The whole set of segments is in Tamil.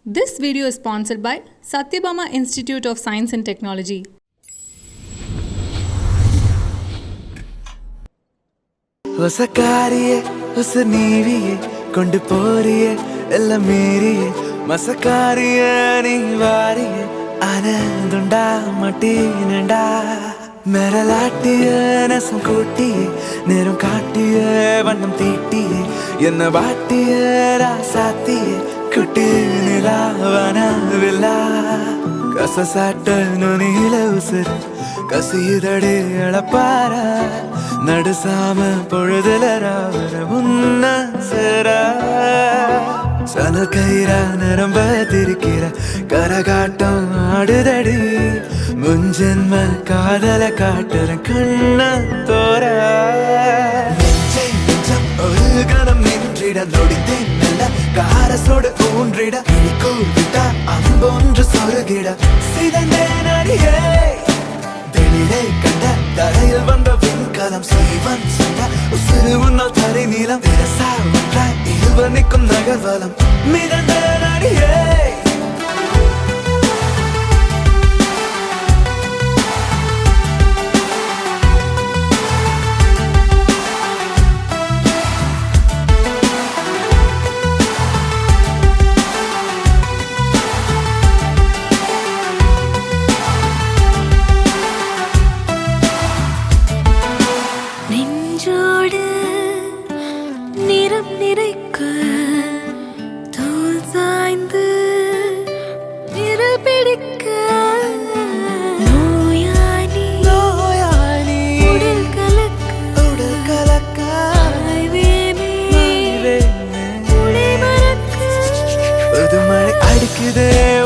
This video is sponsored by Satyabama Institute of Science and Technology. ಹೊಸಕಾರಿಯೇ ಹೊಸ ನೀವಿಯೇ ಕೊಂಡು ಪೋರಿಯೇ ಎಲ್ಲ ಮೀರಿಯೇ ಮಸಕಾರಿಯೇ ನೀವಾರಿಯೇ ആനന്ദുണ്ടാ മട്ടീനുണ്ടാ മെരലാട്ടിയേ രസം കൂട്ടിയേ നേരം കാട്ടിയേ വണ്ണം തീട്ടിയേ എന്നെ വാട്ടിയേ രാസാത്തിയേ കുട്ടി നിലാവനവില്ല കസസാട്ടു നീല ഉസിര് കസിതടി എളപ്പാര நடுசாம பொழுதுல ராவர முன்ன சேர சன கயிறா நரம்ப திரிக்கிற கரகாட்டம் ஆடுதடி முன்ஜென்ம காதல காட்டுற கண்ண தோற ஒரு கணம் நின்றிட நொடித்தேன் நல்ல காரசோடு ஊன்றிட கூவிட்ட அம்பொன்று சொருகிட சிதந்தேன் அடியே வெளியிலே கண்ட தரையில் வந்த விண்கலம் சீவன் சண்ட உசிறு உன்னால் தரை நீளம் விரசா ஒன்றாய் இருவர் நிற்கும் நகர்வலம் மிதந்த நடிகே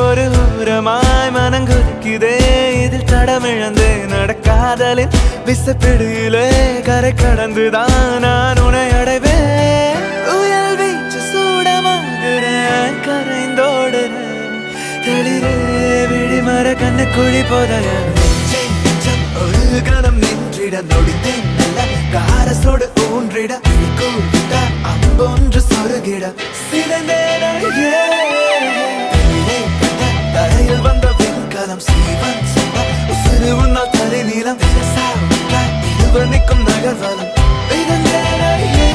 ஒரு ஊரமாய் மனங்குதிக்குதே இதில் தடமிழந்து நடக்காதலின் விசப்பிடியிலே கரை கடந்துதான் நான் உன்னை அடைவேன் உயல் வீச்சு சூடமாகிறேன் கரைந்தோடுறேன் தெளிரே விழிமர கண்ணு குழி போதல ஒரு கணம் நின்றிட நொடித்தேன் நல்ல காரசோடு ஊன்றிட கூவிட்ட அம்பொன்று சொருகிட சிறந்தேன் அழகே தரையில் வந்த விண்கலம் சீவன் சண்ட உசிறு உன்னால் தரை நீளம் விரசா ஒன்றாய் இருவர் நிற்கும் நகர்வலம் இதந்தேன் அடியே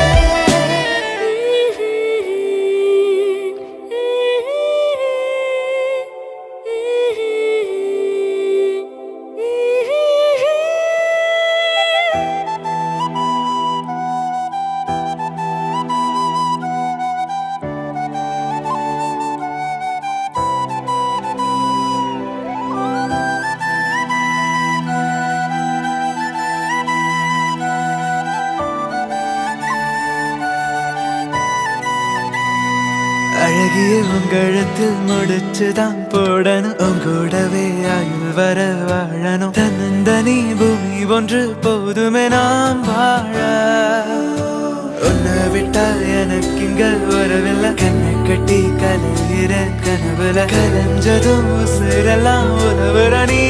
அழகிய உங்கழத்தில் முடிச்சுதான் போடணும் உங்கூடவே ஆயுள் வர வாழணும் தன்னந்தனி பூமி ஒன்று போதுமே நாம் வாழ உன்னை விட்டா எனக்கு இங்க வரவில்லை கண்ணை கட்டி கலைகிற கனவுல கலைஞ்சதும் உசிரெல்லாம் உதவுற நீ